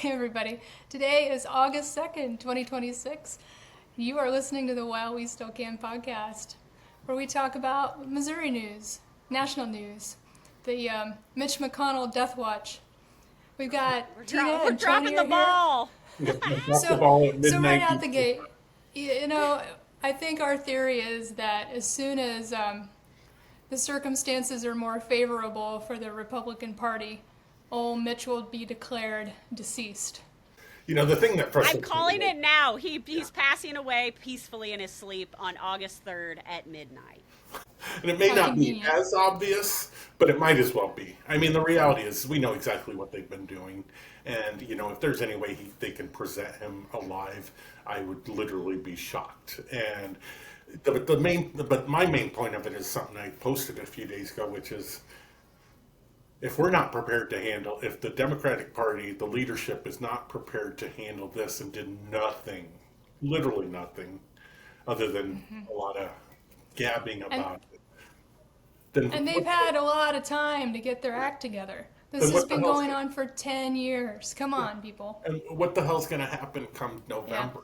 Hey everybody. Today is August 2nd, 2026. You are listening to the While We Still Can podcast, where we talk about Missouri news, national news, the Mitch McConnell death watch. We've got Tina We're and Tony dropping are the here. ball. Drop the So, ball at so right midnight. out the gate, I think our theory is that as soon as the circumstances are more favorable for the Republican Party, old Mitch will be declared deceased. The thing that I'm frustrates calling me, it now. He's passing away peacefully in his sleep on August 3rd at midnight. and it may How not be convenient. as obvious, but it might as well be. I mean, the reality is we know exactly what they've been doing, and if there's any way they can present him alive, I would literally be shocked. And but my main point of it is something I posted a few days ago, which is if we're not prepared to handle, if the Democratic Party, the leadership is not prepared to handle this and did nothing, literally nothing, other than a lot of gabbing And about it, then and they've had a lot of time to get their act together. This then has what the been hell's going on for 10 years. Come on, people. and what the hell's going to happen come Yeah. November?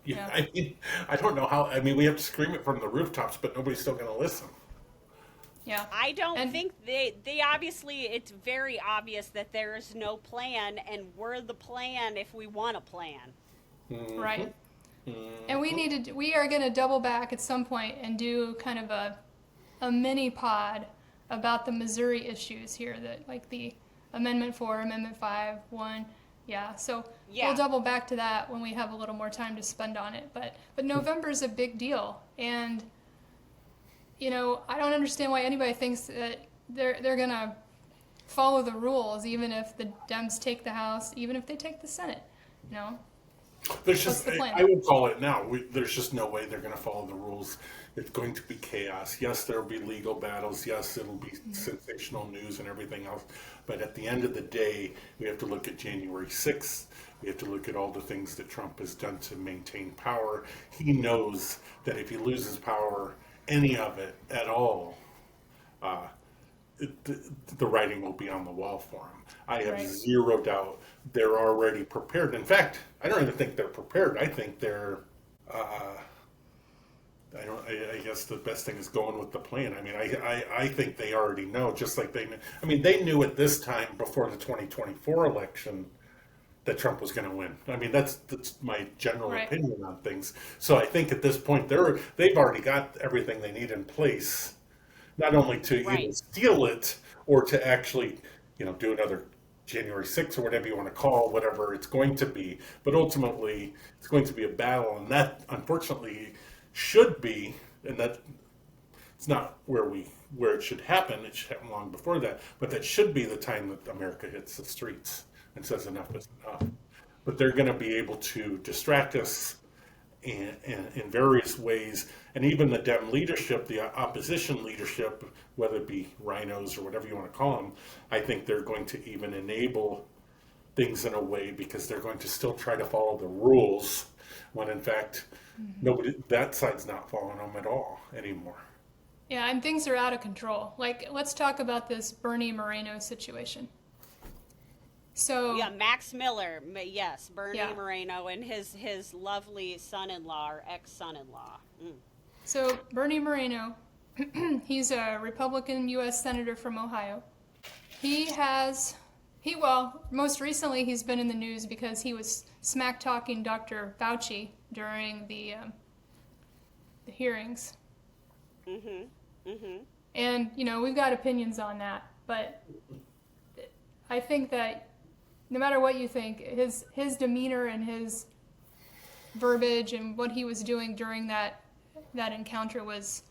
Yeah. I mean, I don't know how. I mean, we have to scream it from the rooftops, but nobody's still going to listen. Yeah. I don't And think they obviously, it's very obvious that there is no plan, and we're the plan if we want a plan. right. And we are going to double back at some point and do kind of a mini pod about the Missouri issues here, that like the Amendment 4, Amendment 5, 1. Yeah, so Yeah. we'll double back to that when we have a little more time to spend on it. But November is a big deal, and I don't understand why anybody thinks that they're gonna follow the rules, even if the Dems take the House, even if they take the Senate. You know, There's what's just, the plan? I would call it now. There's just no way they're going to follow the rules. It's going to be chaos. Yes, there will be legal battles. Yes, it'll be sensational news and everything else. But at the end of the day, we have to look at January 6th. We have to look at all the things that Trump has done to maintain power. He knows that if he loses power, any of it at all, uh, the writing will be on the wall for him. I have Right. zero doubt they're already prepared. In fact, I don't even think they're prepared. I think they're. I guess the best thing is going with the plan. I mean, I think they already know, just like they knew. I mean, they knew at this time before the 2024 election that Trump was going to win. I mean, that's my general Right. opinion on things. So I think at this point they've already got everything they need in place, not only to either Right. steal it or to actually, do another January 6th or whatever you want to call whatever it's going to be. But ultimately, it's going to be a battle, and that unfortunately should be, and that it's not where it should happen. It should happen long before that. But that should be the time that America hits the streets and says enough is enough. But they're going to be able to distract us in various ways, and even the Dem leadership, the opposition leadership, whether it be rhinos or whatever you want to call them, I think they're going to even enable things in a way because they're going to still try to follow the rules when in fact nobody that side's not following them at all anymore. Yeah, and things are out of control. Like, let's talk about this Bernie Moreno situation. So, Yeah, Max Miller, yes, Bernie Yeah. Moreno, and his lovely son-in-law or ex-son-in-law. so Bernie Moreno, he's a Republican U.S. Senator from Ohio. Most recently he's been in the news because he was smack talking Dr. Fauci during the hearings. And, we've got opinions on that, but I think that no matter what you think, his demeanor and his verbiage and what he was doing during that encounter was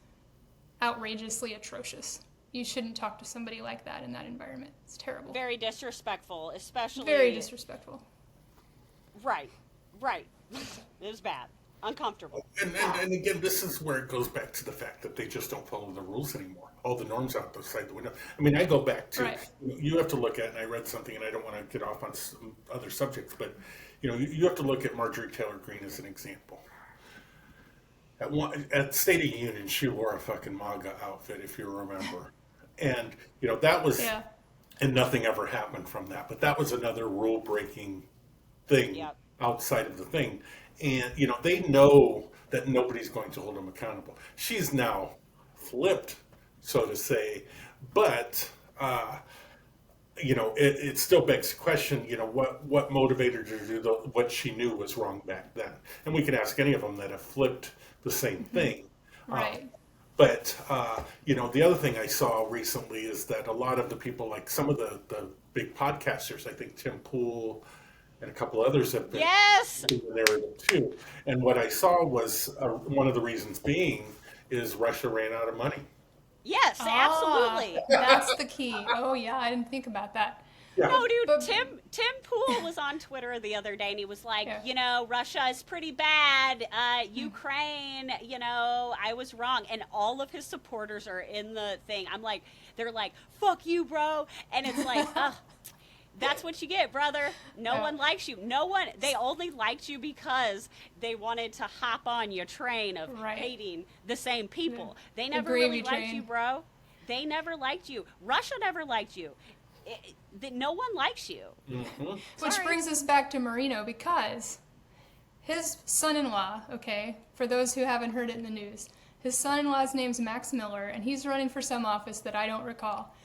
outrageously atrocious. You shouldn't talk to somebody like that in that environment. It's terrible. Very disrespectful, especially. Very disrespectful. Right, right. It was bad, uncomfortable. And again, this is where it goes back to the fact that they just don't follow the rules anymore. All the norms out the side the window. I mean, I go back to, Right. you have to look at, and I read something, and I don't want to get off on some other subjects, but you have to look at Marjorie Taylor Greene as an example. At State of the Union, she wore a fucking MAGA outfit, if you remember. And that was, Yeah. and nothing ever happened from that. But that was another rule breaking thing Yep. outside of the thing. And, they know that nobody's going to hold them accountable. She's now flipped, so to say, but, it still begs the question, what motivated her to do what she knew was wrong back then. And we can ask any of them that have flipped the same thing. Right. But, the other thing I saw recently is that a lot of the people, like some of the big podcasters, I think Tim Pool and a couple others have been Yes. in the narrative too. And what I saw was one of the reasons being is Russia ran out of money. Yes, absolutely. That's the key. Oh yeah, I didn't think about that. Yeah. No, dude, But- Tim Pool was on Twitter the other day, and he was like, Yeah. Russia is pretty bad. Ukraine, I was wrong. And all of his supporters are in the thing. I'm like, they're like, fuck you, bro. And it's like, ugh. That's what you get, brother. No Yeah. one likes you. They only liked you because they wanted to hop on your train of Right. hating the same people. They The never gravy really liked train. you, bro. They never liked you. Russia never liked you. No one likes you. Mhm. Which Sorry. brings us back to Moreno, because his son-in-law, okay, for those who haven't heard it in the news, his son-in-law's name's Max Miller, and he's running for some office that I don't recall.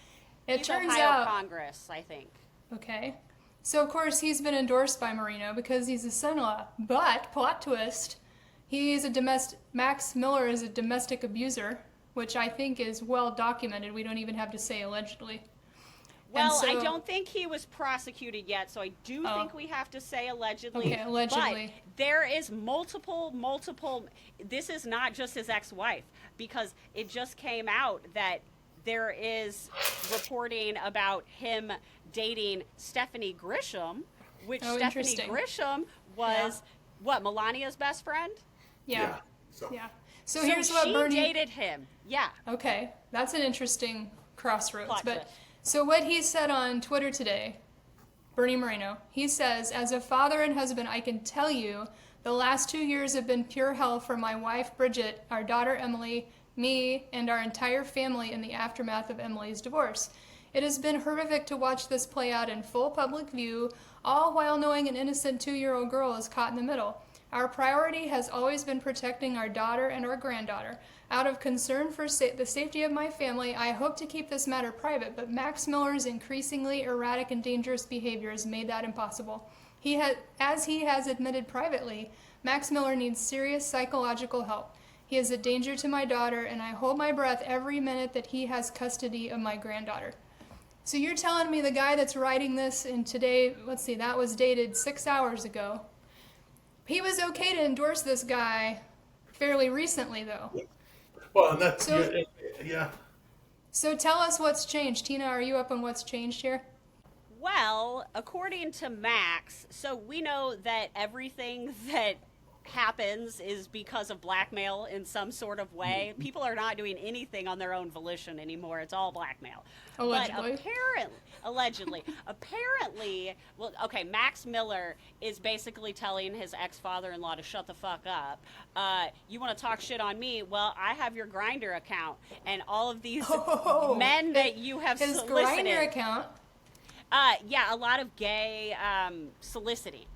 It He's turns Ohio out, Congress, I think. okay, so of course he's been endorsed by Moreno because he's his son-in-law. But plot twist, Max Miller is a domestic abuser, which I think is well documented. We don't even have to say allegedly. And Well, I so- don't think he was prosecuted yet, so I do Oh. think we have to say allegedly. Okay, allegedly. But there is multiple. This is not just his ex-wife, because it just came out that there is reporting about him dating Stephanie Grisham, which Oh, Stephanie interesting. Grisham was Melania's best friend. Yeah. So, Yeah. So here's what she Bernie dated him. Yeah. Okay, that's an interesting crossroads. Plot But twist. so what he said on Twitter today, Bernie Moreno, he says, as a father and husband, I can tell you the last 2 years have been pure hell for my wife, Bridget, our daughter, Emily, me, and our entire family in the aftermath of Emily's divorce. It has been horrific to watch this play out in full public view, all while knowing an innocent 2-year-old girl is caught in the middle. Our priority has always been protecting our daughter and our granddaughter. Out of concern for the safety of my family, I hope to keep this matter private, but Max Miller's increasingly erratic and dangerous behavior has made that impossible. As he has admitted privately, Max Miller needs serious psychological help. He is a danger to my daughter, and I hold my breath every minute that he has custody of my granddaughter. So you're telling me the guy that's writing this, and today, let's see, that was dated 6 hours ago. He was okay to endorse this guy fairly recently, though. well, and that's, So- yeah. So tell us what's changed. Tina, are you up on what's changed here? Well, according to Max, so we know that everything that happens is because of blackmail in some sort of way. People are not doing anything on their own volition anymore. It's all blackmail. Allegedly. But apparently, well, okay, Max Miller is basically telling his ex-father-in-law to shut the fuck up. You want to talk shit on me? Well, I have your Grindr account, and all of these men that you have His solicited. Grindr account. Yeah, a lot of gay soliciting,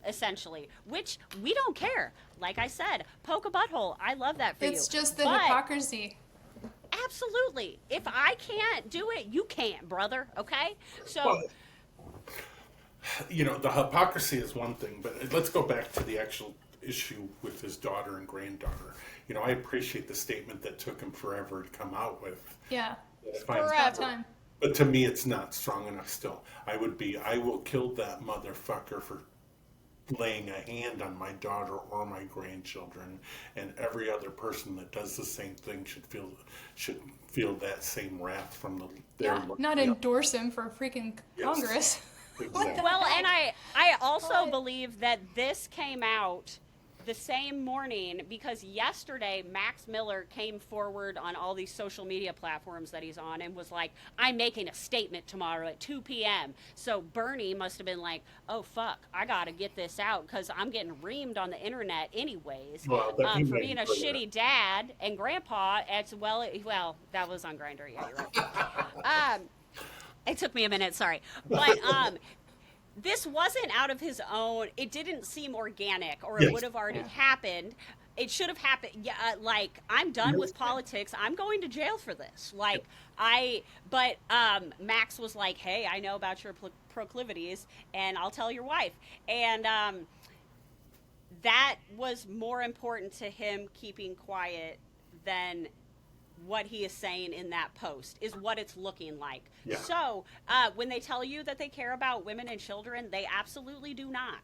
essentially, which we don't care. Like I said, poke a butthole. I love that for you. It's just the But hypocrisy. absolutely, if I can't do it, you can't, brother. Okay, so Well, the hypocrisy is one thing, but let's go back to the actual issue with his daughter and granddaughter. I appreciate the statement that took him forever to come out with. Yeah. That's fine. Forever. About time. But to me, it's not strong enough still. I will kill that motherfucker for laying a hand on my daughter or my grandchildren, and every other person that does the same thing should feel that same wrath from their Yeah, not endorse him for freaking Yes. Congress. Exactly. well, and I also believe that this came out the same morning because yesterday Max Miller came forward on all these social media platforms that he's on and was like, I'm making a statement tomorrow at 2 p.m. So Bernie must have been like, oh, fuck, I got to get this out because I'm getting reamed on the internet anyways Well, but he for made being a it clear. shitty dad and grandpa. Well, that was on Grindr. Yeah, you're right. It took me a minute, sorry. But this wasn't out of his own. It didn't seem organic, or it Yes. would have already happened. It should have happened. Yeah, like, I'm done with politics. I'm going to jail for this. Like, but Max was like, hey, I know about your proclivities, and I'll tell your wife. And that was more important to him keeping quiet than what he is saying in that post, is what it's looking like. Yeah. So when they tell you that they care about women and children, they absolutely do not.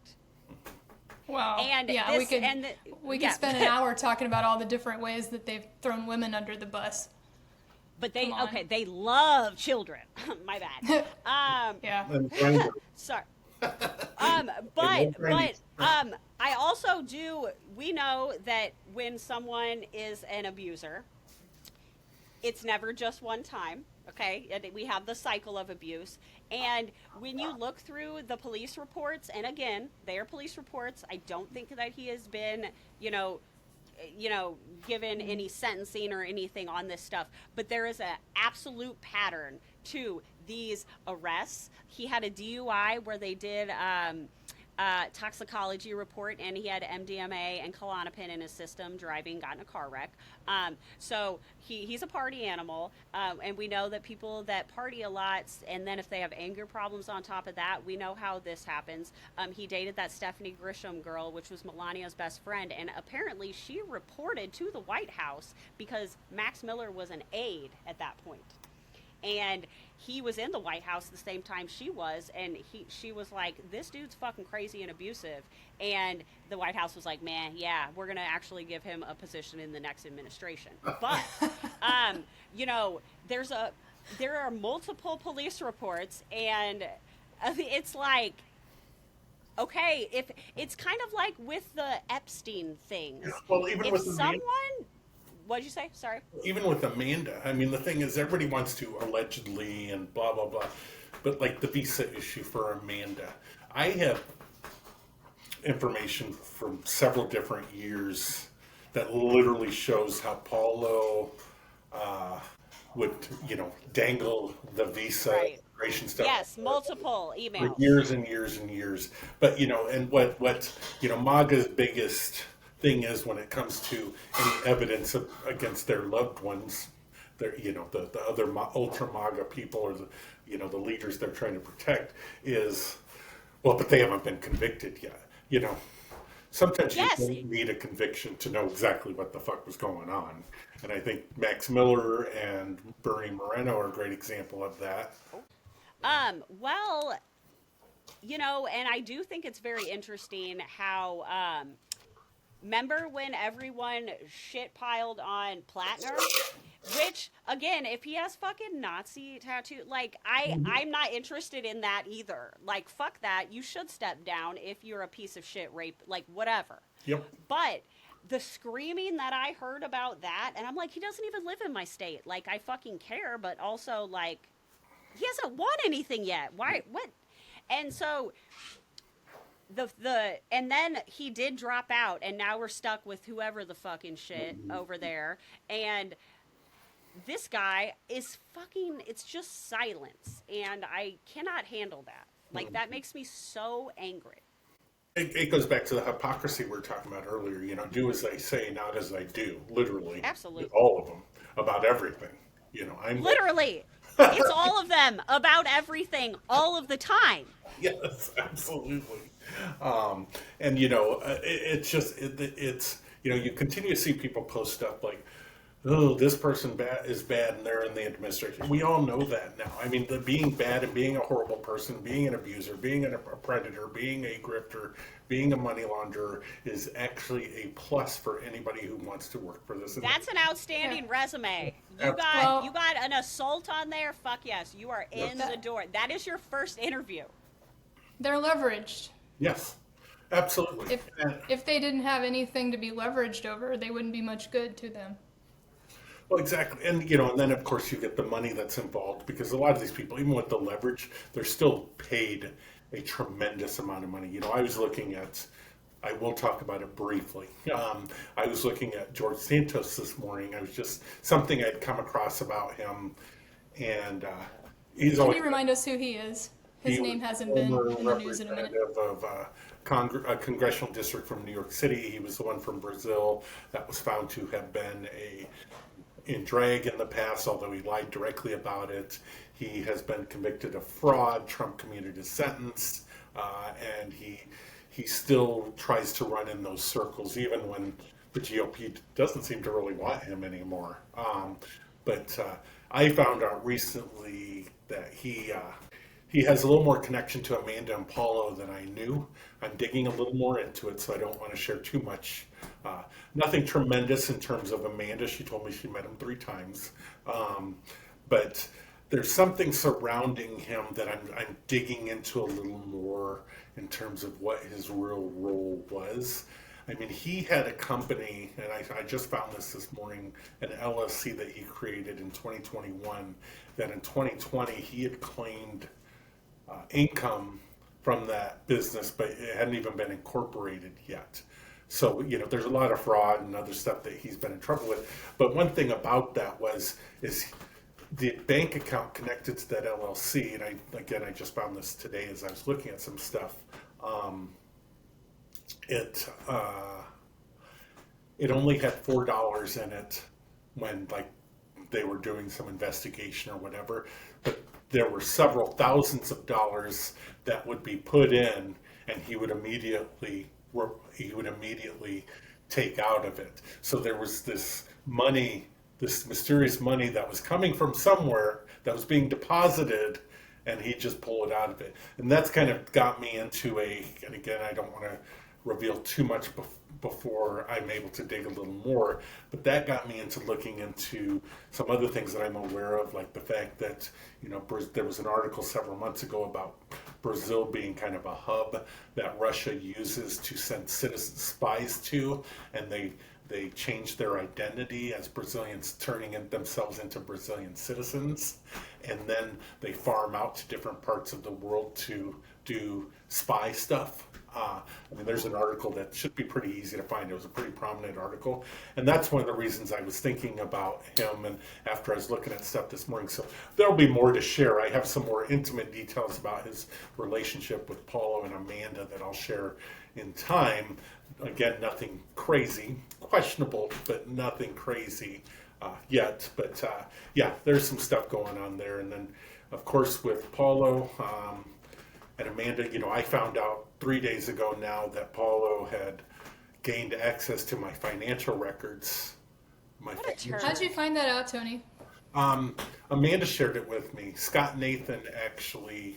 Well, And yeah, this, we could and we yeah. could spend an hour talking about all the different ways that they've thrown women under the bus. But they, Come on. okay, they love children. My bad. Yeah. And Grindr. Sorry. And But I also do, we know that when someone is an abuser, it's never just one time, okay? And we have the cycle of abuse. And when you look through the police reports, and again, they are police reports, I don't think that he has been, given any sentencing or anything on this stuff, but there is an absolute pattern to these arrests. He had a DUI where they did toxicology report, and he had MDMA and Klonopin in his system, driving, got in a car wreck. So he's a party animal, and we know that people that party a lot, and then if they have anger problems on top of that, we know how this happens. He dated that Stephanie Grisham girl, which was Melania's best friend, and apparently she reported to the White House because Max Miller was an aide at that point. And he was in the White House the same time she was, and she was like, this dude's fucking crazy and abusive. And the White House was like, man, yeah, we're going to actually give him a position in the next administration. But, there are multiple police reports, and it's like, okay, if it's kind of like with the Epstein things. Well, even If with someone, what'd you say? Sorry. even with Amanda, I mean, the thing is, everybody wants to allegedly and blah, blah, blah. But, like, the visa issue for Amanda, I have information from several different years that literally shows how Paulo would, dangle the visa Right. immigration stuff. Yes, multiple For emails. years and years and years. But, and what MAGA's biggest thing is when it comes to any evidence against their loved ones, their, the other ultra MAGA people, or the leaders they're trying to protect, is, well, but they haven't been convicted yet. Sometimes Yes. you don't need a conviction to know exactly what the fuck was going on. And I think Max Miller and Bernie Moreno are a great example of that. Well, and I do think it's very interesting how, remember when everyone shit piled on Plattner? Which, again, if he has fucking Nazi tattoo, like, I'm not interested in that either. Like, fuck that. You should step down if you're a piece of shit rape, like, whatever. Yep. But the screaming that I heard about that, and I'm like, he doesn't even live in my state. Like, I fucking care, but also, like, he hasn't won anything yet. Why? What? And so and then he did drop out, and now we're stuck with whoever the fucking shit over there. And this guy is fucking, it's just silence, and I cannot handle that. Like, that makes me so angry. It goes back to the hypocrisy we were talking about earlier. Do as I say, not as I do. Literally. Absolutely. With all of them. About everything. I'm Literally. It's all of them about everything all of the time. Yes, absolutely. And it's just it's you continue to see people post stuff like, oh, this person is bad and they're in the administration. We all know that now. I mean, being bad and being a horrible person, being an abuser, being a predator, being a grifter, being a money launderer is actually a plus for anybody who wants to work for this. That's an outstanding resume. You got an assault on there. Fuck yes, you are in the door. That is your first interview. They're leveraged. Yes, absolutely. If they didn't have anything to be leveraged over, they wouldn't be much good to them. Well, exactly. And, and then, of course, you get the money that's involved, because a lot of these people, even with the leverage, they're still paid a tremendous amount of money. I was looking at, I will talk about it briefly. I was looking at George Santos this morning. I was just, something I'd come across about him, and he's always... Can you remind us who he is? His He was name hasn't been former in the news in a minute. representative of a congressional district from New York City. He was the one from Brazil that was found to have been in drag in the past, although he lied directly about it. He has been convicted of fraud. Trump commuted his sentence, and he still tries to run in those circles, even when the GOP doesn't seem to really want him anymore. But I found out recently that he has a little more connection to Amanda and Paulo than I knew. I'm digging a little more into it, so I don't want to share too much. Nothing tremendous in terms of Amanda. She told me she met him 3 times. But there's something surrounding him that I'm digging into a little more in terms of what his real role was. I mean, he had a company, and I just found this morning, an LLC that he created in 2021, that in 2020 he had claimed income from that business, but it hadn't even been incorporated yet. So, there's a lot of fraud and other stuff that he's been in trouble with. But one thing about that is the bank account connected to that LLC, and I just found this today as I was looking at some stuff. It only had $4 in it when they were doing some investigation or whatever, but there were several thousands of dollars that would be put in, and he would immediately take out of it. So there was this money, this mysterious money that was coming from somewhere that was being deposited, and he just pulled it out of it. And that's kind of got me into and again, I don't want to reveal too much before I'm able to dig a little more, but that got me into looking into some other things that I'm aware of, like the fact that, there was an article several months ago about Brazil being kind of a hub that Russia uses to send citizen spies to, and they changed their identity as Brazilians, turning themselves into Brazilian citizens, and then they farm out to different parts of the world to do spy stuff. There's an article that should be pretty easy to find. It was a pretty prominent article, and that's one of the reasons I was thinking about him, and after I was looking at stuff this morning. So there'll be more to share. I have some more intimate details about his relationship with Paulo and Amanda that I'll share in time. Again, nothing crazy, questionable, but nothing crazy yet. But yeah, there's some stuff going on there. And then, of course, with Paulo and Amanda, I found out 3 days ago now that Paulo had gained access to my financial records. How'd you find that out, Tony? Amanda shared it with me. Scott Nathan actually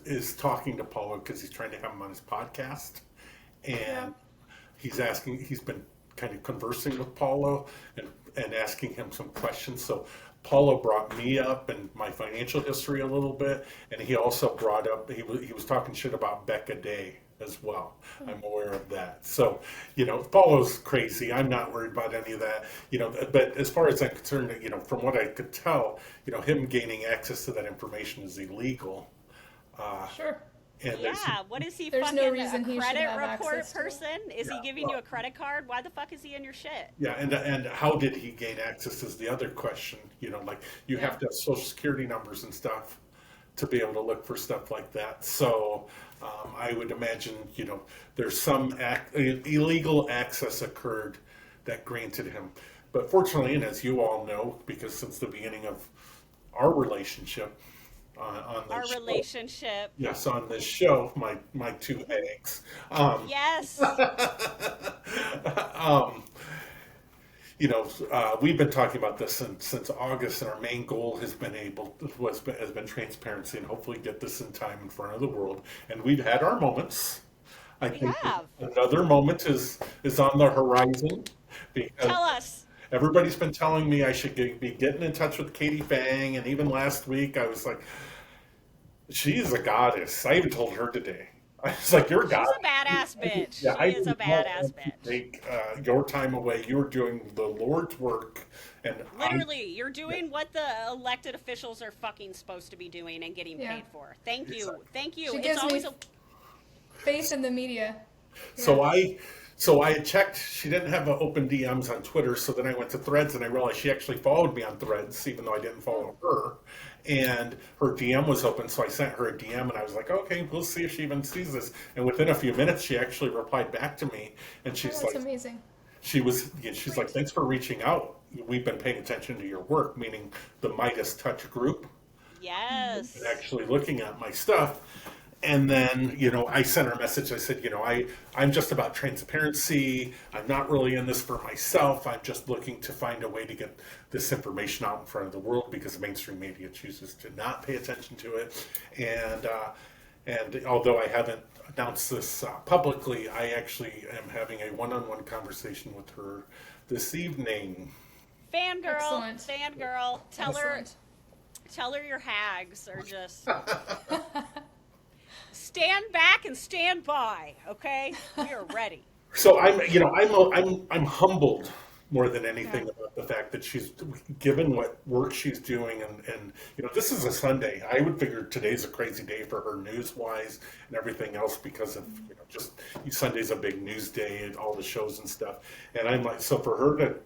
is talking to Paulo because he's trying to have him on his podcast, and he's been kind of conversing with Paulo and asking him some questions. So Paulo brought me up and my financial history a little bit, and he also brought up, he was talking shit about Becca Day as well. I'm aware of that. So, Paulo's crazy. I'm not worried about any of that. But as far as I'm concerned, from what I could tell, him gaining access to that information is illegal. Sure. And what is he, there's fucking no reason a he credit should have report access to person? Is he giving you a credit card? Why the fuck is he in your shit? Yeah, and how did he gain access is the other question. You have to have social security numbers and stuff to be able to look for stuff like that. So I would imagine, there's some illegal access occurred that granted him. But fortunately, and as you all know, because since the beginning of our relationship, on this show, my 2 eggs. Yes. We've been talking about this since August, and our main goal has been transparency, and hopefully get this in time in front of the world. And we've had our moments. I think another moment is on the horizon. Tell us. Everybody's been telling me I should be getting in touch with Katie Fang, and even last week I was like, she's a goddess. I even told her today. I was like, you're a goddess. She's a badass bitch. Yeah, she is a badass bitch. Take your time away. You're doing the Lord's work. And literally, you're doing what the elected officials are fucking supposed to be doing and getting paid for. Thank you. Exactly. Thank you. She It's gives always me faith in the media. So I checked. She didn't have open DMs on Twitter, so then I went to Threads and I realized she actually followed me on Threads, even though I didn't follow her. and her DM was open, so I sent her a DM, and I was like, okay, we'll see if she even sees this. And within a few minutes, she actually replied back to me, and Oh, she's that's like, amazing. she's like, thanks for reaching out. We've been paying attention to your work, meaning the Midas Touch group, Yes. and actually looking at my stuff. And then, I sent her a message. I said, I'm just about transparency. I'm not really in this for myself. I'm just looking to find a way to get this information out in front of the world because the mainstream media chooses to not pay attention to it. And although I haven't announced this publicly, I actually am having a one-on-one conversation with her this evening. Fangirl. Excellent. Fangirl. Excellent. Tell her your hags are just stand back and stand by, okay? We are ready. So I'm humbled more than anything about the fact that she's given what work she's doing, and this is a Sunday. I would figure today's a crazy day for her news wise and everything else because of just Sunday's a big news day and all the shows and stuff. And I'm like, so for her to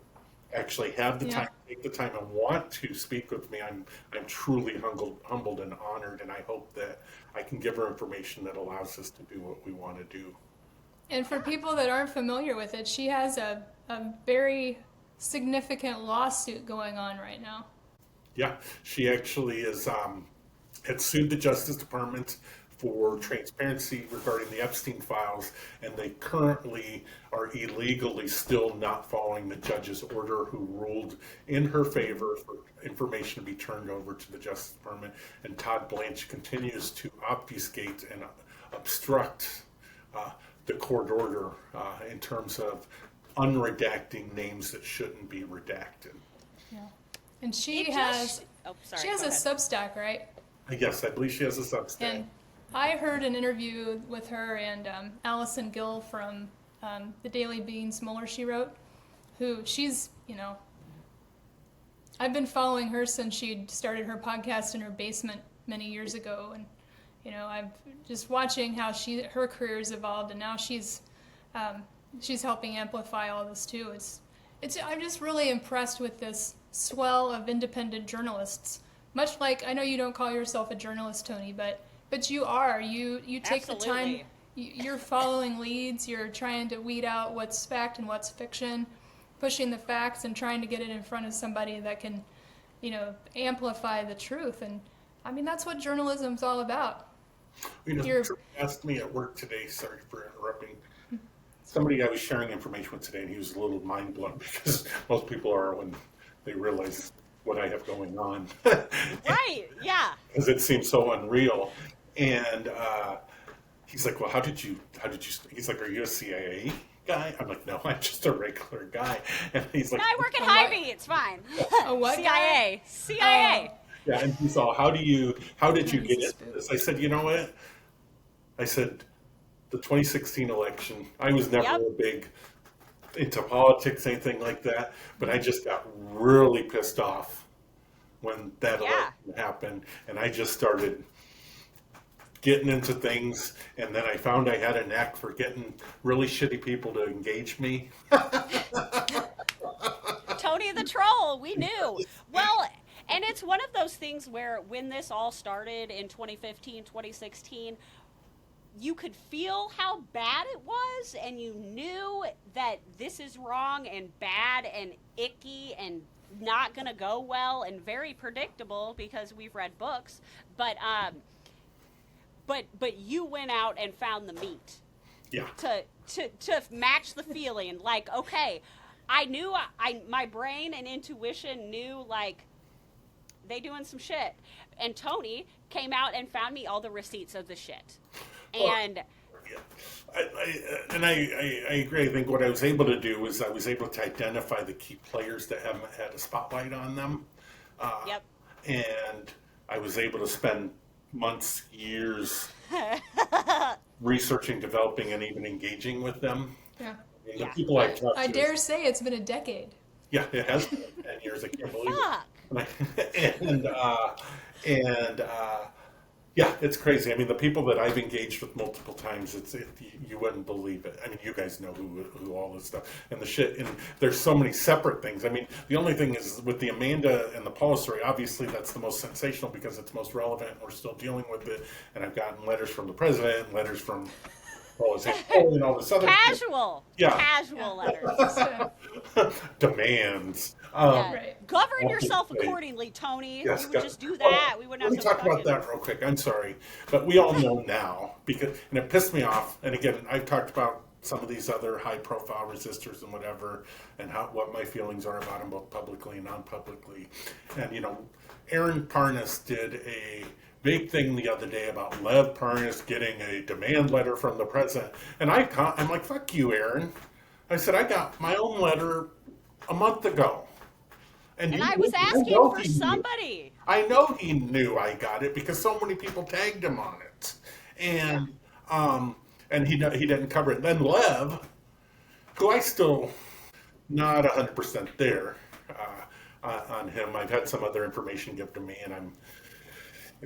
actually have the time, take the time, and want to speak with me, I'm truly humbled and honored, and I hope that I can give her information that allows us to do what we want to do. And for people that aren't familiar with it, she has a very significant lawsuit going on right now. Yeah, she actually had sued the Justice Department for transparency regarding the Epstein files, and they currently are illegally still not following the judge's order who ruled in her favor for information to be turned over to the Justice Department. And Todd Blanche continues to obfuscate and obstruct the court order in terms of unredacting names that shouldn't be redacted. Yeah. And she It has just- oh, sorry, she has go a ahead. Substack, right? Yes, I believe she has a Substack. And I heard an interview with her and Allison Gill from the Daily Beans Mueller she wrote, who she's, I've been following her since she started her podcast in her basement many years ago, and I'm just watching how her career's evolved, and now she's helping amplify all this too. I'm just really impressed with this swell of independent journalists. Much like, I know you don't call yourself a journalist, Tony, but you are. You take the time. Absolutely. You're following leads. You're trying to weed out what's fact and what's fiction, pushing the facts and trying to get it in front of somebody that can, amplify the truth. And I mean, that's what journalism's all about. Somebody asked me at work today, sorry for interrupting, somebody I was sharing information with today, and he was a little mind blown because most people are when they realize what I have going on. Right, yeah. Because it seems so unreal. And he's like, well, how did you, he's like, are you a CIA guy? I'm like, no, I'm just a regular guy. And he's like, No, I work at Hy-Vee, it's fine. A what CIA. guy? CIA. yeah, and he's all, how did you get into this? I said, you know what? I said, the 2016 election, I was never Yep. a big into politics, anything like that, but I just got really pissed off when that election happened, and I just started getting into things, and then I found I had a knack for getting really shitty people to engage me. Tony the Troll, we knew. Well, and it's one of those things where when this all started in 2015, 2016, you could feel how bad it was, and you knew that this is wrong and bad and icky and not going to go well and very predictable because we've read books. But you went out and found the meat. Yeah. To match the feeling. Like, okay, I knew my brain and intuition knew, like, they doing some shit. And Tony came out and found me all the receipts of the shit. And I agree. I think what I was able to do was I was able to identify the key players that haven't had a spotlight on them. Yep. And I was able to spend months, years researching, developing, and even engaging with them. Yeah. I mean, the people I talked I to. dare say it's been a decade. Yeah, it has been 10 years. I can't believe Fuck. it. Yeah, it's crazy. I mean, the people that I've engaged with multiple times, you wouldn't believe it. I mean, you guys know who all this stuff and the shit. And there's so many separate things. I mean, the only thing is with the Amanda and the Paula story. Obviously, that's the most sensational because it's most relevant. We're still dealing with it, and I've gotten letters from the president, letters from Paula's and all this other Casual. Yeah. Casual letters. demands. Yeah. Right. Govern I'll yourself just say- accordingly, Tony. Yes, We would just do that. We wouldn't let me have to talk about fucking- that real quick. I'm sorry, but we all know now because, and it pissed me off. And again, I've talked about some of these other high-profile resistors and whatever, and what my feelings are about them, both publicly and non-publicly. And Aaron Parnas did a big thing the other day about Lev Parnas getting a demand letter from the president, and I'm like, fuck you, Aaron. I said I got my own letter a month ago. And I was asking for somebody. I know he knew I got it because so many people tagged him on it, and he didn't cover it. Then Lev, who I still not 100% there on him. I've had some other information given to me, and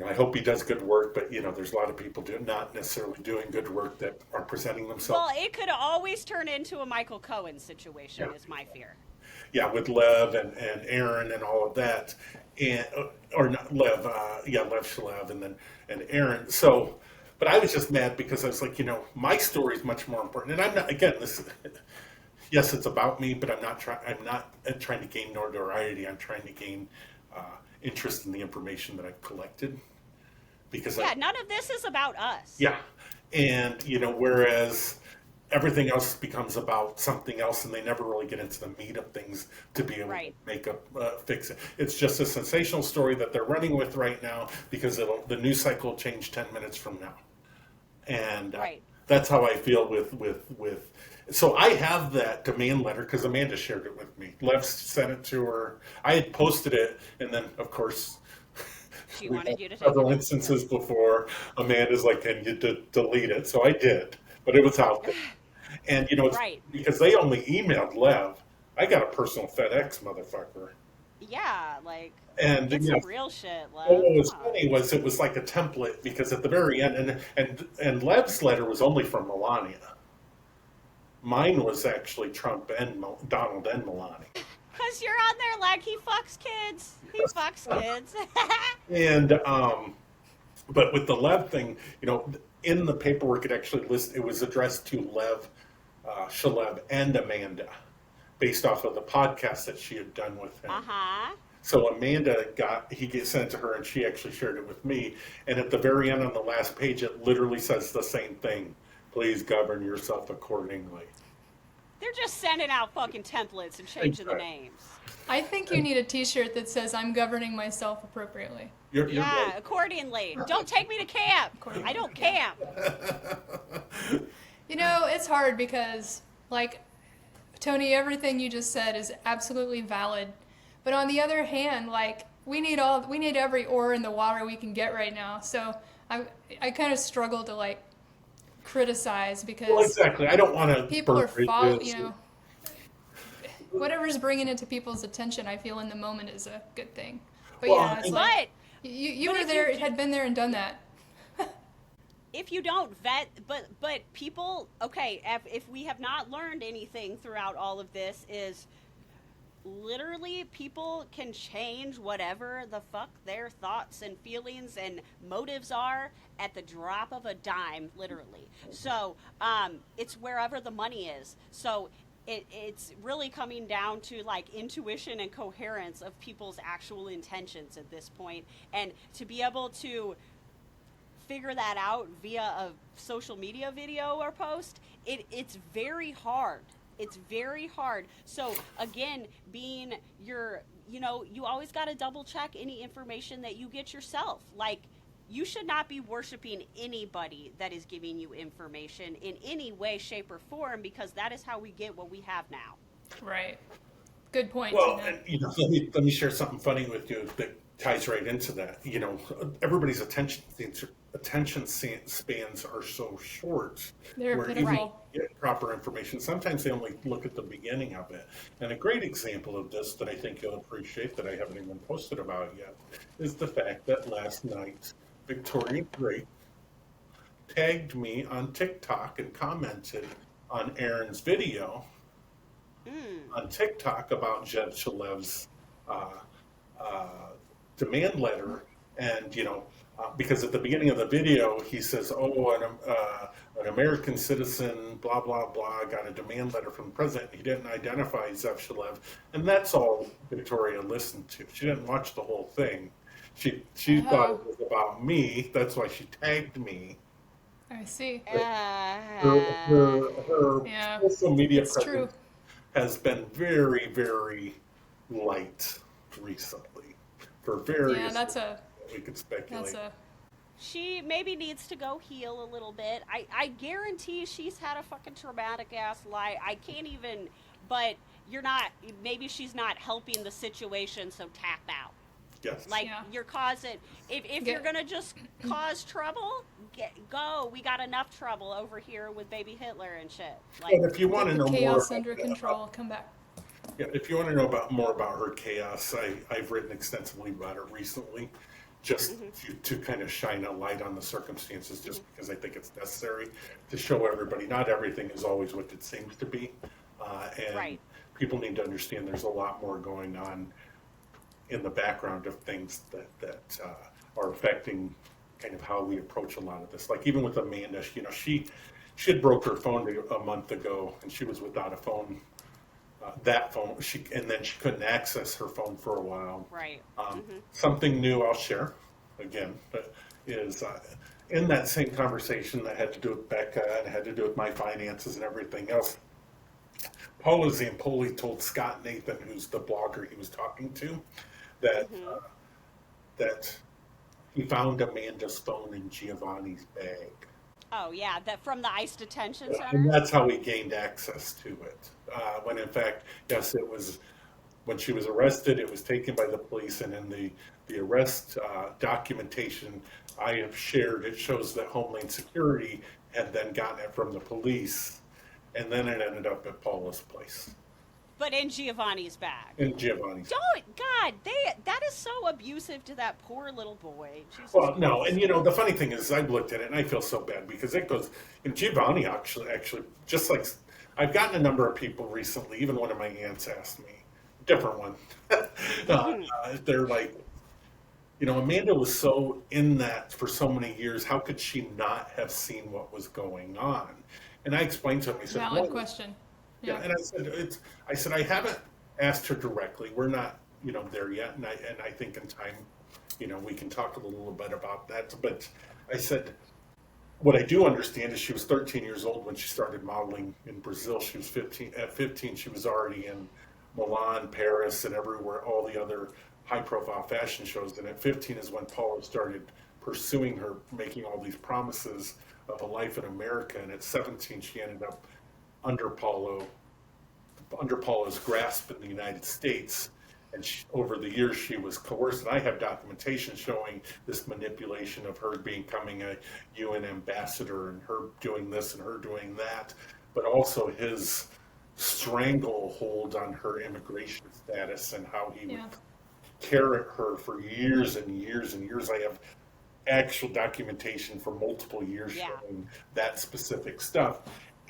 I hope he does good work. But there's a lot of people not necessarily doing good work that are presenting themselves. Well, it could always turn into a Michael Cohen situation. Is my fear. Yeah, with Lev and Aaron and all of that, and or not Lev, Lev Shalev and Aaron. So, but I was just mad because I was like, my story is much more important, and I'm not. Again, yes, it's about me, but I'm not trying to gain notoriety. I'm trying to gain interest in the information that I've collected. Because none of this is about us. Yeah, and whereas everything else becomes about something else, and they never really get into the meat of things to be able to make fix it. It's just a sensational story that they're running with right now because the news cycle will change 10 minutes from now, and that's how I feel with. So I have that demand letter because Amanda shared it with me. Lev sent it to her. I had posted it, and then of course. She wanted you to take several instances before Amanda's like, "Can you delete it?" So I did, but it was out there. And because they only emailed Lev, I got a personal FedEx, motherfucker. Yeah, and get some real shit. What was funny was it was like a template because at the very end, and Lev's letter was only from Melania. Mine was actually Trump and Donald and Melania. Because you're on there like he fucks kids. He fucks kids. And but with the Lev thing, in the paperwork, it was addressed to Lev, Shalev, and Amanda, based off of the podcast that she had done with him. So Amanda sent it to her, and she actually shared it with me. And at the very end, on the last page, it literally says the same thing. Please govern yourself accordingly. They're just sending out fucking templates and changing the names. I think you need a T-shirt that says "I'm governing myself appropriately." You're right. Accordingly. Don't take me to camp. I don't camp. It's hard because, Tony, everything you just said is absolutely valid. But on the other hand, we need every ore in the water we can get right now. So I kind of struggle to criticize because exactly. I don't want to. People are following. Whatever's bringing it to people's attention, I feel in the moment is a good thing. But you were there, had been there and done that. If you don't vet, but people, if we have not learned anything throughout all of this is literally people can change whatever the fuck their thoughts and feelings and motives are at the drop of a dime, literally. So it's wherever the money is. So it's really coming down to intuition and coherence of people's actual intentions at this point, and to be able to figure that out via a social media video or post, it's very hard. It's very hard. So again, being you always got to double check any information that you get yourself. You should not be worshiping anybody that is giving you information in any way, shape, or form, because that is how we get what we have now. Right. Good point. Well, and, let me share something funny with you that ties right into that. Everybody's attention spans are so short. They're pitiful. Get proper information. Sometimes they only look at the beginning of it. And a great example of this that I think you'll appreciate that I haven't even posted about yet is the fact that last night Victoria Great, tagged me on TikTok and commented on Aaron's video on TikTok about Jed Shalev's uh, uh, demand letter. And, because at the beginning of the video, he says, oh, an American citizen, blah, blah, blah, got a demand letter from the president. He didn't identify Zev Shalev. And that's all Victoria listened to. She didn't watch the whole thing. She thought it was about me. That's why she tagged me. I see. Her Yeah, social media it's true. presence has been very, very light recently for various Yeah, reasons that we could speculate. that's a She maybe needs to go heal a little bit. I guarantee she's had a fucking traumatic ass life. I can't even, but maybe she's not helping the situation, so tap out. Yes. Like, Yeah. you're causing, if you're gonna just cause trouble, go. We got enough trouble over here with baby Hitler and shit. Like, But if you want to know more chaos about under control. Come back. Yeah, if you want to know more about her chaos, I've written extensively about it recently, just to kind of shine a light on the circumstances, just because I think it's necessary to show everybody not everything is always what it seems to be, and Right. people need to understand there's a lot more going on in the background of things that are affecting kind of how we approach a lot of this. Like even with Amanda, she had broke her phone a month ago, and she was without a phone. That phone, and then she couldn't access her phone for a while. right. Something new I'll share again is in that same conversation that had to do with Becca and had to do with my finances and everything else. Paula Zampoli told Scott Nathan, who's the blogger he was talking to, that that he found Amanda's phone in Giovanni's bag. Oh yeah, that from the ICE detention And center. that's how he gained access to it. When in fact, yes, it was when she was arrested, it was taken by the police, and in the arrest documentation I have shared, it shows that Homeland Security had then gotten it from the police, and then it ended up at Paula's place But in Giovanni's bag. in Giovanni's. Don't, God, that is so abusive to that poor little boy. Jesus Well, no, Christ. and the funny thing is, I've looked at it and I feel so bad because it goes. And Giovanni actually, just like I've gotten a number of people recently. Even one of my aunts asked me, different one. They're like, Amanda was so in that for so many years. How could she not have seen what was going on? And I explained to him. I said, Valid "Well, question. yeah," and I said I haven't asked her directly. We're not, there yet, and I think in time, we can talk a little bit about that. But I said, what I do understand is she was 13 years old when she started modeling in Brazil. She was 15. At 15, she was already in Milan, Paris, and everywhere, all the other high-profile fashion shows. And at 15 is when Paula started pursuing her, making all these promises of a life in America. And at 17, she ended up under Paula's grasp in the United States. And over the years, she was coerced. And I have documentation showing this manipulation of her becoming a UN ambassador and her doing this and her doing that, but also his stranglehold on her immigration status and how he would carrot her for years and years and years. I have actual documentation for multiple years showing that specific stuff.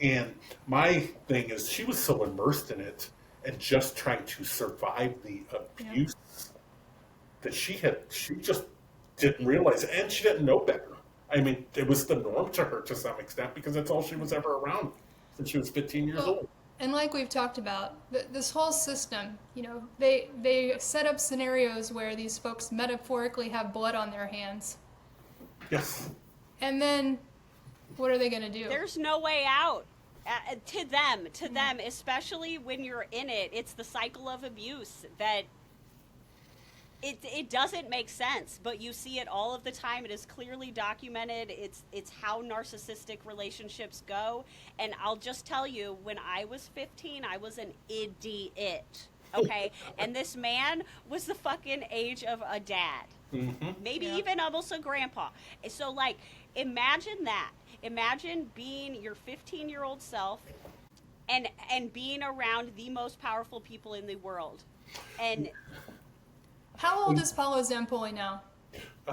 And my thing is, she was so immersed in it and just trying to survive the abuse that she just didn't realize, and she didn't know better. I mean, it was the norm to her to some extent because that's all she was ever around since she was 15 years old. And like we've talked about, this whole system, they set up scenarios where these folks metaphorically have blood on their hands. Yes. And then what are they going to do? There's no way out. To them, especially when you're in it, it's the cycle of abuse that it doesn't make sense, but you see it all of the time. It is clearly documented. It's how narcissistic relationships go. And I'll just tell you, when I was 15, I was an idiot. Okay? And this man was the fucking age of a dad. Mm-hmm. Maybe even almost a grandpa. So, like, imagine that. Imagine being your 15-year-old self and being around the most powerful people in the world. And How old is Paolo Zampoli now?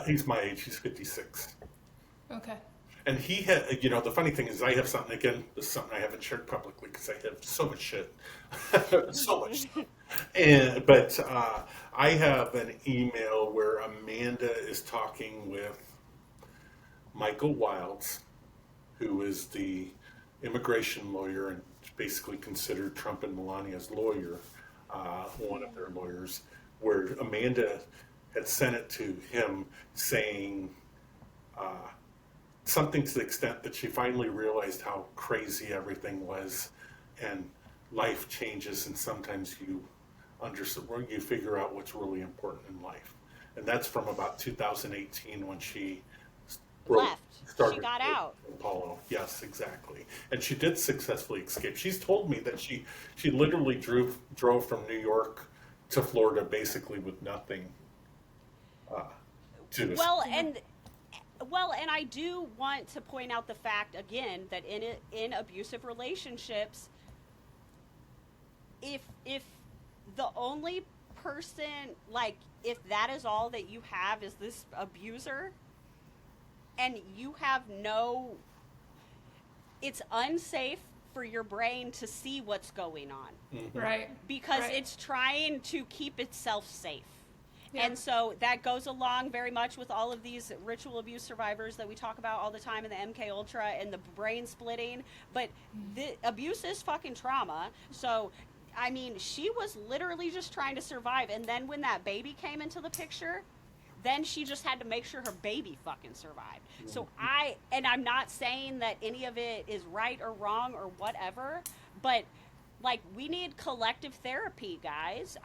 He's my age. He's 56. Okay. And he had, the funny thing is, I have something, again, this is something I haven't shared publicly because I have so much shit. So much stuff. But I have an email where Amanda is talking with Michael Wilds, who is the immigration lawyer and basically considered Trump and Melania's lawyer, one of their lawyers, where Amanda had sent it to him saying, something to the extent that she finally realized how crazy everything was, and life changes, and sometimes you figure out what's really important in life, and that's from about 2018 when she She got out. Apollo. Yes, exactly, and she did successfully escape. She's told me that she literally drove from New York to Florida basically with nothing. Well, and I do want to point out the fact again that in abusive relationships, if the only person, like, if that is all that you have is this abuser, and you have no, it's unsafe for your brain to see what's going on. Mm-hmm. Right. Because right. it's trying to keep itself safe. Yeah. And so that goes along very much with all of these ritual abuse survivors that we talk about all the time in the MK Ultra and the brain splitting. But the abuse is fucking trauma. So, I mean, she was literally just trying to survive. And then when that baby came into the picture, then she just had to make sure her baby fucking survived. So I'm not saying that any of it is right or wrong or whatever, but like, we need collective therapy, guys.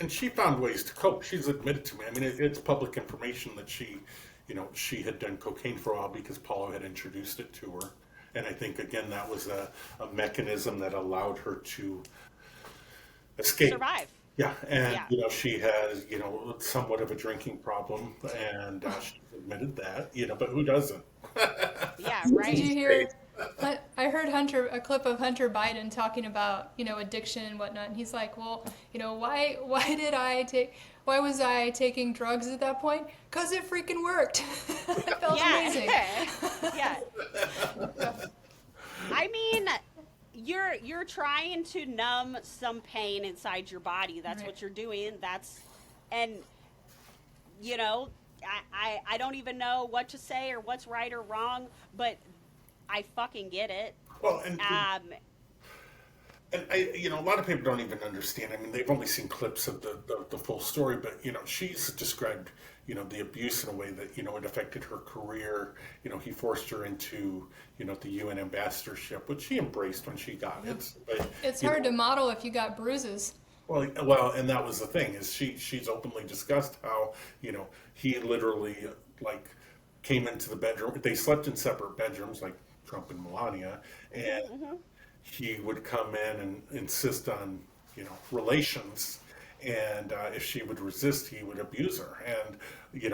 And she found ways to cope. She's admitted to me. I mean, it's public information that she had done cocaine for a while because Paulo had introduced it to her. And I think, again, that was a mechanism that allowed her to escape. Survive. Yeah, and, she has, somewhat of a drinking problem, and she's admitted that, but who doesn't? Yeah, right. Did you hear? I heard a clip of Hunter Biden talking about, addiction and whatnot, and he's like, well, why was I taking drugs at that point? 'Cause it freaking worked. It felt amazing. Yeah. I mean, you're trying to numb some pain inside your body. That's right. what you're doing. I don't even know what to say or what's right or wrong, but I fucking get it. Well, and a lot of people don't even understand. I mean, they've only seen clips of the full story, but, she's described, the abuse in a way that, it affected her career. He forced her into, the UN ambassadorship, which she embraced when she got it. But, it's hard to model if you got bruises. Well, and that was the thing, is she's openly discussed how, he literally, came into the bedroom. They slept in separate bedrooms, like Trump and Melania, and he would come in and insist on, relations, and if she would resist, he would abuse her. And,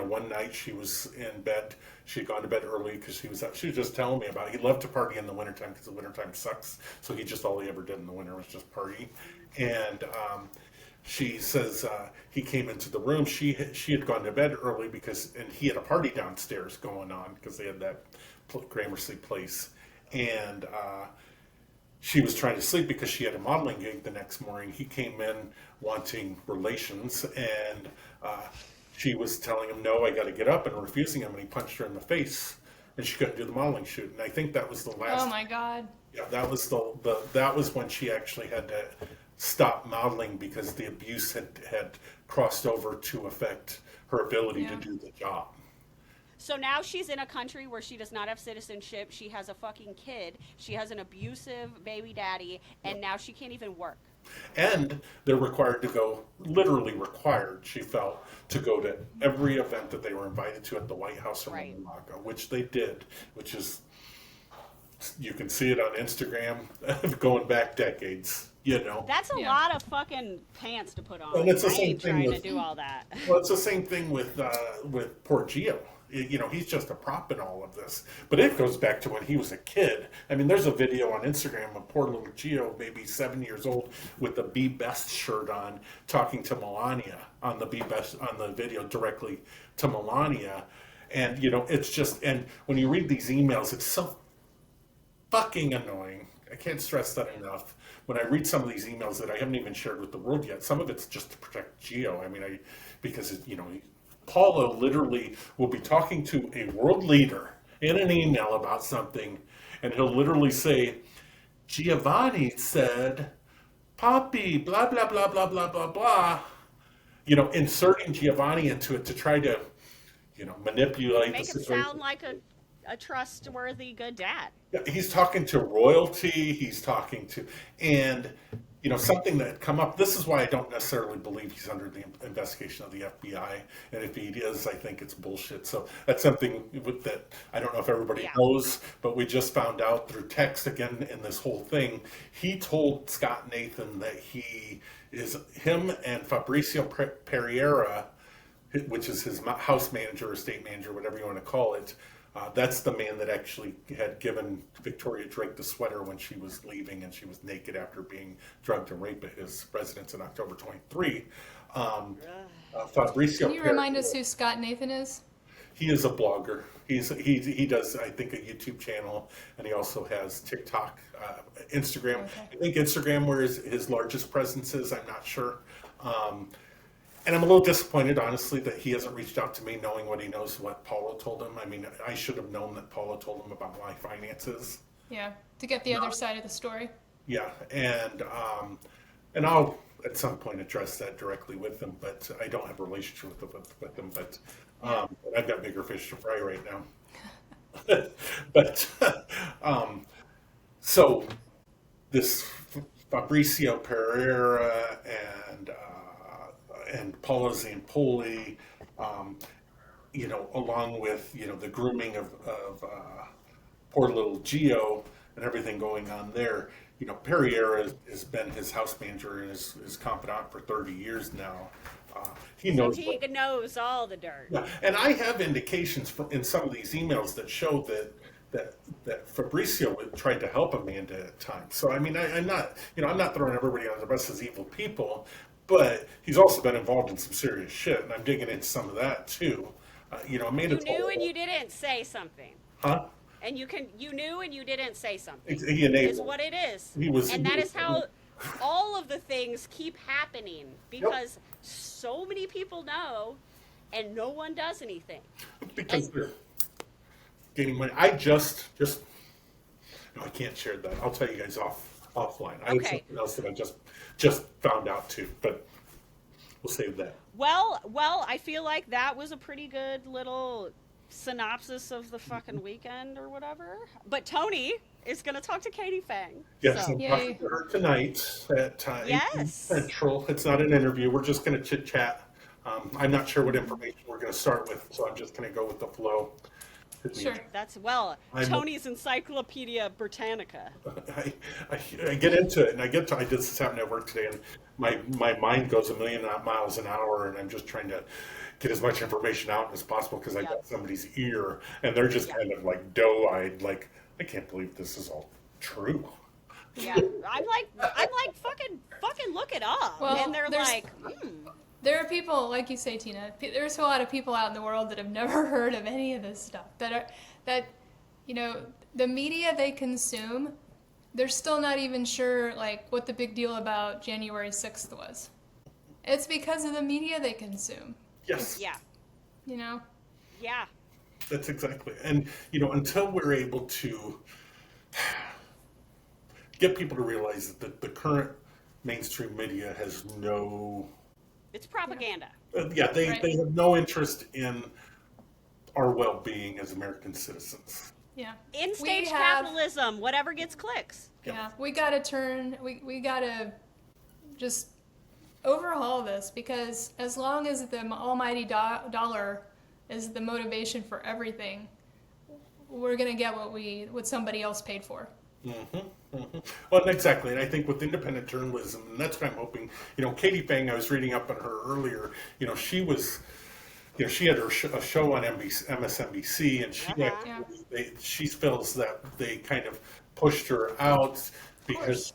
one night she was in bed, she had gone to bed early because she was just telling me about it. He loved to party in the wintertime because the wintertime sucks, so all he ever did in the winter was just party. And she says he came into the room. She had gone to bed early and he had a party downstairs going on because they had that Gramercy place, and she was trying to sleep because she had a modeling gig the next morning. He came in wanting relations, and she was telling him, no, I got to get up, and refusing him, and he punched her in the face, and she couldn't do the modeling shoot. And I think that was the last. Oh my God. Yeah, that was that was when she actually had to stop modeling because the abuse had crossed over to affect her ability to do the job. So now she's in a country where she does not have citizenship. She has a fucking kid. She has an abusive baby daddy, and now she can't even work. And they're required to go, literally required, she felt, to go to every event that they were invited to at the White House or Mar-a-Lago, which they did, which is, you can see it on Instagram, going back decades. That's a lot of fucking pants to put on. And it's the I same ain't thing trying with, to do all that. Well, it's the same thing with poor Gio. he's just a prop in all of this. But it goes back to when he was a kid. I mean, there's a video on Instagram of poor little Gio, maybe 7 years old, with the Be Best shirt on, talking to Melania on the Be Best on the video directly to Melania. And it's just, and when you read these emails, it's so fucking annoying. I can't stress that enough. When I read some of these emails that I haven't even shared with the world yet, some of it's just to protect Gio. I mean, because Paulo literally will be talking to a world leader in an email about something, and he'll literally say, Giovanni said, Poppy, blah, blah, blah, blah, blah, blah, blah. Inserting Giovanni into it to try to, manipulate Make the it situation. sound like a trustworthy, good dad. Yeah, he's talking to royalty. He's talking to, and something that had come up. This is why I don't necessarily believe he's under the investigation of the FBI. And if he is, I think it's bullshit. So that's something that I don't know if everybody knows, but we just found out through text again in this whole thing. He told Scott Nathan that him and Fabrizio Pereira, which is his house manager or estate manager, whatever you want to call it. That's the man that actually had given Victoria Drake the sweater when she was leaving and she was naked after being drugged and raped at his residence in October 23. Fabrizio. Can you remind us who Scott Nathan is? He is a blogger. He does, I think, a YouTube channel, and he also has TikTok, Instagram. Okay. I think Instagram where his largest presence is. I'm not sure. And I'm a little disappointed, honestly, that he hasn't reached out to me knowing what he knows, what Paulo told him. I mean, I should have known that Paulo told him about my finances. Yeah, to get the other side of the story. Yeah, and I'll at some point address that directly with him, but I don't have a relationship with him. But I've got bigger fish to fry right now. But so this Fabrizio Pereira and Paulo Zampoli, along with the grooming of poor little Gio and everything going on there. Pereira has been his house manager and his confidant for 30 years now. He knows. He knows all the dirt. Yeah, and I have indications in some of these emails that show that Fabrizio tried to help Amanda at times. So I mean, I'm not throwing everybody on the bus as evil people. But he's also been involved in some serious shit, and I'm digging into some of that too. Amanda. You knew and you didn't say something. Huh? And you knew and you didn't say something. He enabled. Is what it is. And that is how all of the things keep happening because so many people know, and no one does anything. Because they're gaining money. I just no, I can't share that. I'll tell you guys offline. I have something else that I just found out too, but we'll save that. Well, I feel like that was a pretty good little synopsis of the fucking weekend or whatever. But Tony is going to talk to Katie Fang. Yes, so. I'm talking to her tonight at 8 Central. It's not an interview. We're just going to chit chat. I'm not sure what information we're going to start with, so I'm just going to go with the flow. Sure. That's Tony's Encyclopedia Britannica. I get into it, and I did this happened at work today, and my mind goes a million miles an hour, and I'm just trying to get as much information out as possible because I got somebody's ear, and they're just kind of like doe-eyed, like, I can't believe this is all true. Yeah, I'm like, fucking look it up, Well, and they're like, There are people, like you say, Tina, there's a lot of people out in the world that have never heard of any of this stuff, that the media they consume, they're still not even sure, like, what the big deal about January 6th was. It's because of the media they consume. Yes. Yeah. Yeah. That's exactly. And, until we're able to get people to realize that the current mainstream media has no... It's propaganda. They have no interest in our well-being as American citizens. Yeah. In-stage capitalism, whatever gets clicks. Yeah. We gotta we gotta just overhaul this, because as long as the almighty dollar is the motivation for everything, we're gonna get what somebody else paid for. Mm-hmm, mm-hmm. Well, exactly, and I think with independent journalism, and that's what I'm hoping. Katie Fang, I was reading up on her earlier. She was she had a show on MSNBC, and Uh-huh. she feels that they kind of pushed her out because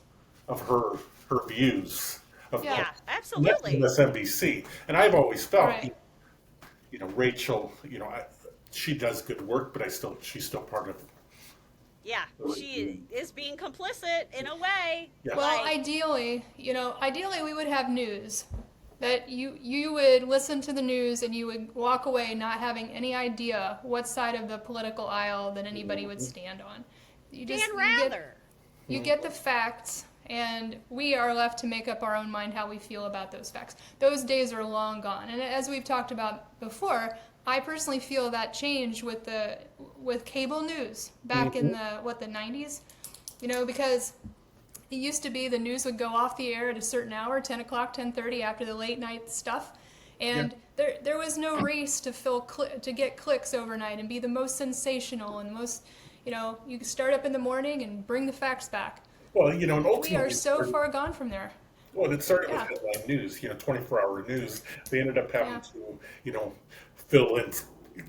of her views of Yeah. Yeah, absolutely. MSNBC. And I've always felt, Right. Rachel, she does good work, but she's still part of. Yeah, she is being complicit in a way. Yeah. Well, Like, ideally, we would have news that you would listen to the news and you would walk away not having any idea what side of the political aisle that anybody would stand on. You Dan you Rather. you get the facts, and we are left to make up our own mind how we feel about those facts. Those days are long gone. And as we've talked about before, I personally feel that changed with cable news back in the 90s, because it used to be the news would go off the air at a certain hour, 10 o'clock, 10:30 after the late night stuff. And there was no race to to get clicks overnight and be the most sensational and most, you start up in the morning and bring the facts back. Well, and ultimately, We are so far gone from there. Well, it started Yeah. with headline news, 24-hour news. They ended up having Yeah. to, fill in.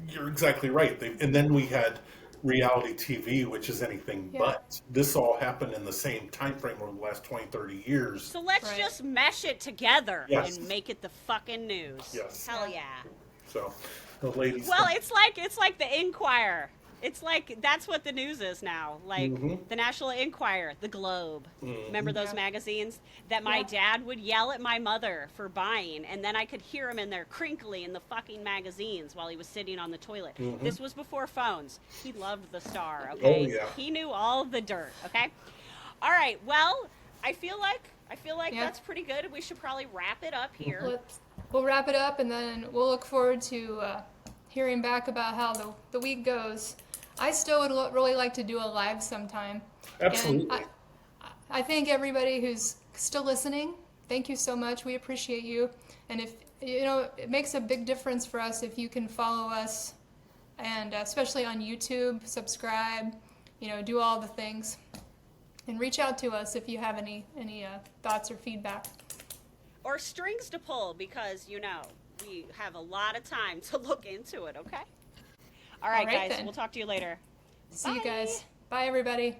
You're exactly right. And then we had reality TV, which is anything Yeah. but. This all happened in the same time frame over the last 20, 30 years. So let's Right. just mesh it together Yes. and make it the fucking news. Yes. Hell Yeah. yeah. So, the ladies. Well, it's like the Inquirer. It's like that's what the news is now. Like the National Enquirer, the Globe. Remember those Yeah. magazines that my Yeah. dad would yell at my mother for buying, and then I could hear him in there crinkly in the fucking magazines while he was sitting on the toilet. This was before phones. He loved the Star. Okay, Oh, yeah. he knew all the dirt. Okay, all right. Well, I feel like Yeah. that's pretty good. We should probably wrap it up here. We'll wrap it up, and then we'll look forward to hearing back about how the week goes. I still would really like to do a live sometime. Absolutely. And I thank everybody who's still listening. Thank you so much. We appreciate you. And if it makes a big difference for us if you can follow us, and especially on YouTube, subscribe, do all the things, and reach out to us if you have any thoughts or feedback. Or strings to pull, because we have a lot of time to look into it. Okay. All right, All right, guys. then. We'll talk to you later. See you Bye. guys. Bye, everybody.